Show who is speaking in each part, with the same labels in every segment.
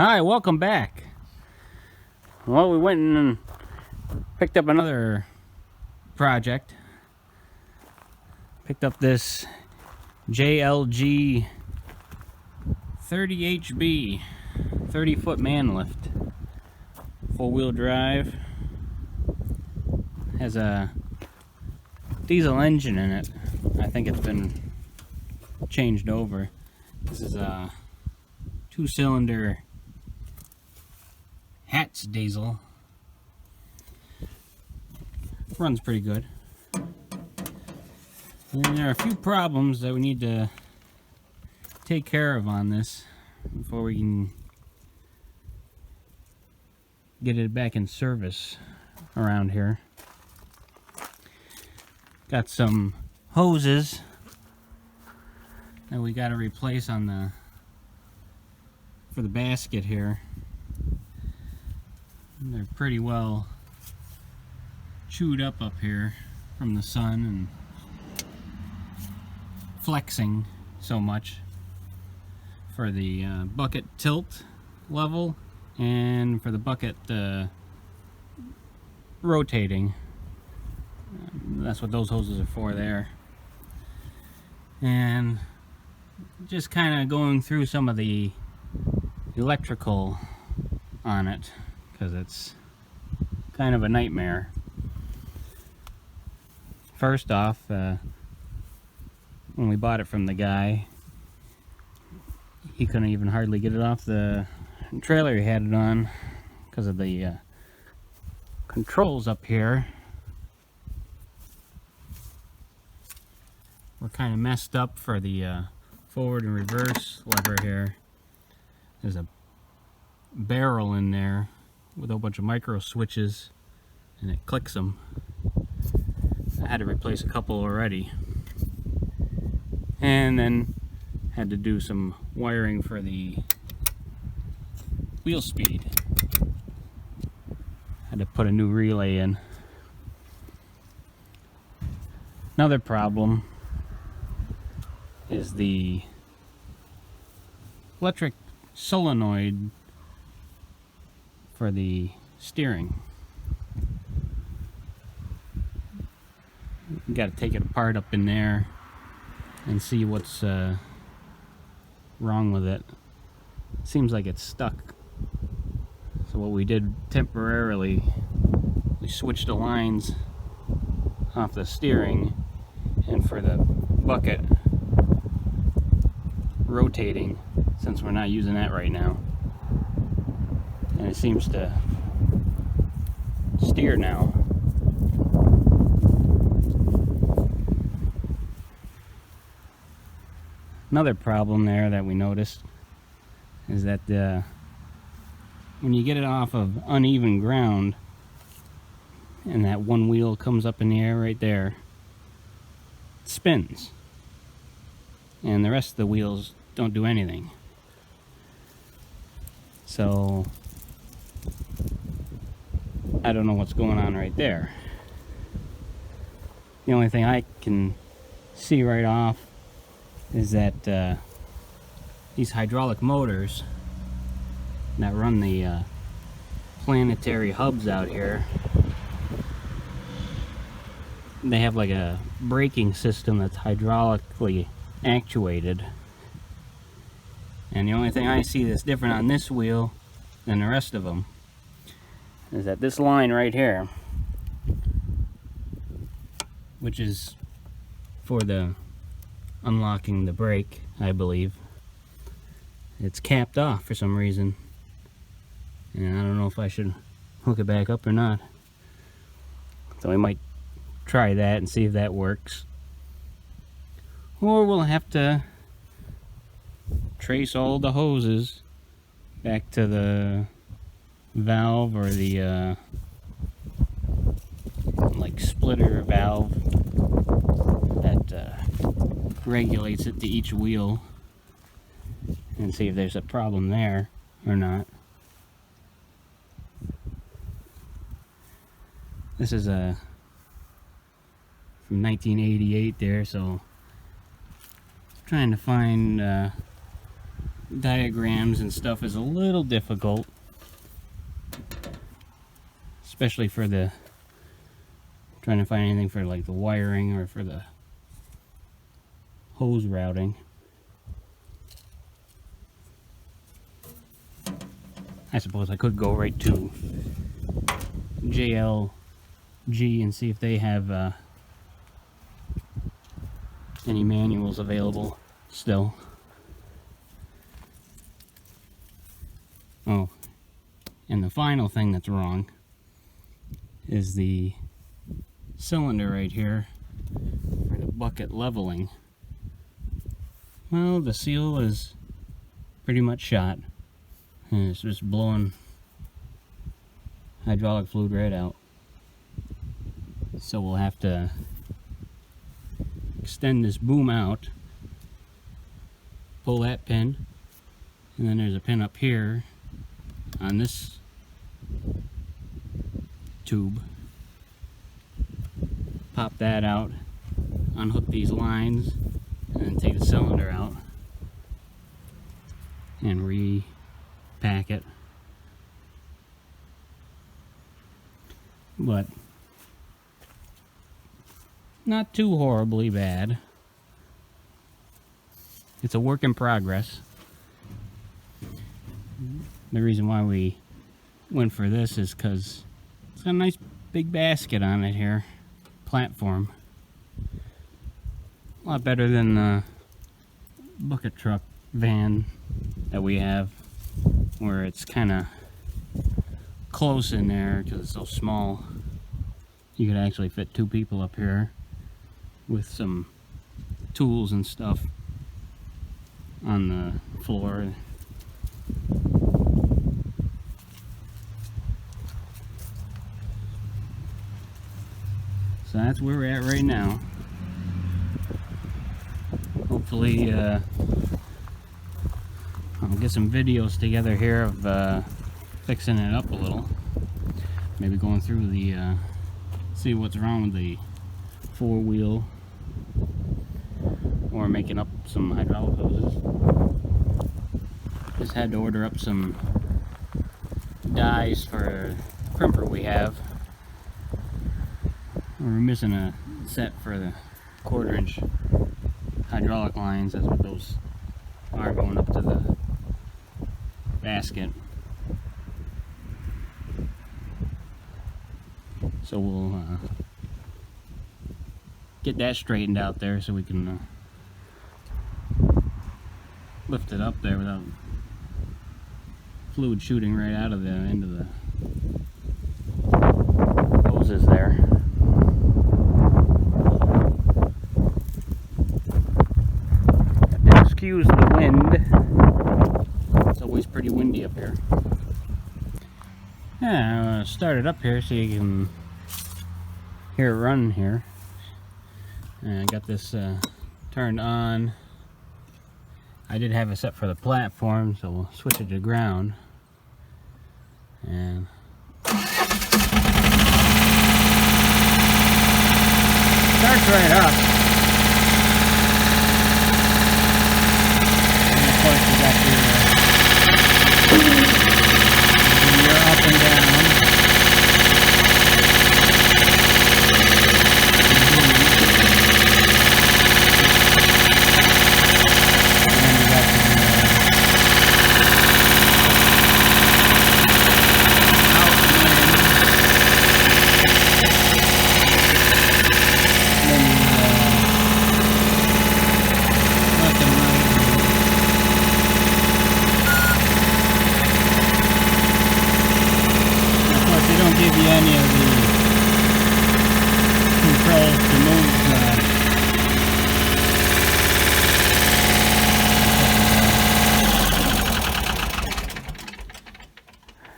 Speaker 1: Hi, welcome back. Well, we went and picked up another project. Picked up this JLG 30HB 30-foot man lift. Four-wheel drive. Has a diesel engine in it. I think it's been changed over. This is a 2-cylinder Hatch diesel. Runs pretty good. And there are a few problems that we need to take care of on this before we can get it back in service around here. Got some hoses that we got to replace on for the basket here. They're pretty well chewed up here from the sun and flexing so much for the bucket tilt level and for the bucket rotating. That's what those hoses are for there. And just kind of going through some of the electrical on it, because it's kind of a nightmare. First off, when we bought it from the guy, he couldn't even hardly get it off the trailer he had it on because of the controls up here. We're kind of messed up for the forward and reverse lever here. There's a barrel in there with a bunch of micro switches, and it clicks them. I had to replace a couple already, and then had to do some wiring for the wheel speed. Had to put a new relay in. Another problem is the electric solenoid for the steering. You got to take it apart up in there and see what's wrong with it. Seems like it's stuck. So what we did temporarily, we switched the lines off the steering, and for the bucket rotating, since we're not using that right now, and it seems to steer now. Another problem there that we noticed is that when you get it off of uneven ground and that one wheel comes up in the air right there, it spins, and the rest of the wheels don't do anything. So I don't know what's going on right there. The only thing I can see right off is that these hydraulic motors that run the planetary hubs out here, they have like a braking system that's hydraulically actuated. And the only thing I see that's different on this wheel than the rest of them is that this line right here, which is for the unlocking the brake, I believe, it's capped off for some reason, and I don't know if I should hook it back up or not. So we might try that and see if that works, or we'll have to trace all the hoses back to the valve or the like splitter valve that regulates it to each wheel, and see if there's a problem there or not. This is a from 1988 there, so trying to find diagrams and stuff is a little difficult, especially for the trying to find anything for like the wiring or for the hose routing. I suppose I could go right to JLG and see if they have any manuals available still. Oh, and the final thing that's wrong is the cylinder right here for the bucket leveling. Well, the seal is pretty much shot, and it's just blowing hydraulic fluid right out. So we'll have to extend this boom out, pull that pin, and then there's a pin up here on this tube. Pop that out, unhook these lines, and then take the cylinder out and repack it. But not too horribly bad. It's a work in progress. The reason why we went for this is because it's got a nice big basket on it here. Platform. A lot better than the bucket truck van that we have, where it's kind of close in there because it's so small. You could actually fit 2 people up here with some tools and stuff on the floor. So that's where we're at right now. Hopefully I'll get some videos together here of fixing it up a little. Maybe going through the see what's wrong with the 4-wheel, or making up some hydraulic hoses. Just had to order up some dies for a crimper we have. We're missing a set for the 1/4-inch hydraulic lines. That's what those are, going up to the basket. So we'll get that straightened out there so we can lift it up there without fluid shooting right out of the end of the hoses there. Excuse the wind. It's always pretty windy up here. Yeah, I'll start it up here so you can hear it run here. And I got this turned on. I did have it set for the platform, so we'll switch it to ground. And starts right up. And of course you got your up and down. Give you any of the controls to move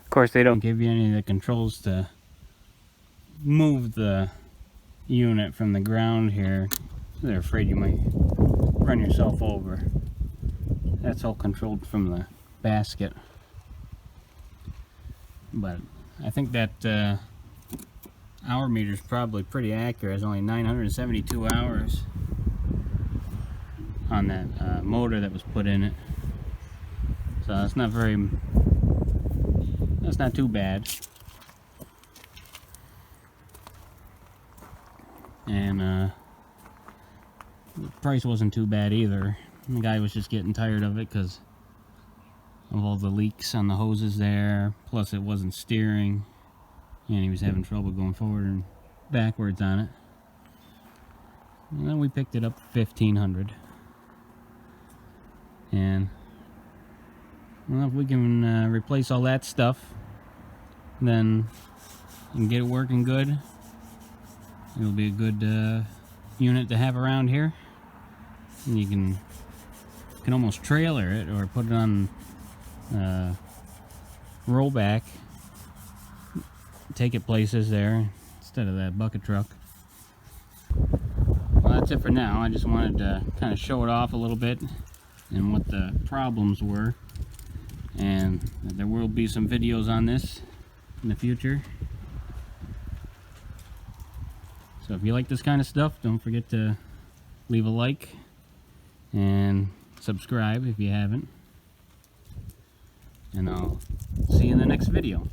Speaker 1: of course they don't give you any of the controls to move the unit from the ground here. They're afraid you might run yourself over. That's all controlled from the basket. But I think that hour meter is probably pretty accurate. It's only 972 hours on that motor that was put in it. So it's not very, that's not too bad. And the price wasn't too bad either. The guy was just getting tired of it because of all the leaks on the hoses there, plus it wasn't steering, and he was having trouble going forward and backwards on it. And then we picked it up for $1,500. And well, if we can replace all that stuff, then we can get it working good. It'll be a good unit to have around here. And you can almost trailer it or put it on rollback, take it places there instead of that bucket truck. Well, that's it for now. I just wanted to kind of show it off a little bit and what the problems were, and there will be some videos on this in the future. So if you like this kind of stuff, don't forget to leave a like and subscribe if you haven't. And I'll see you in the next video.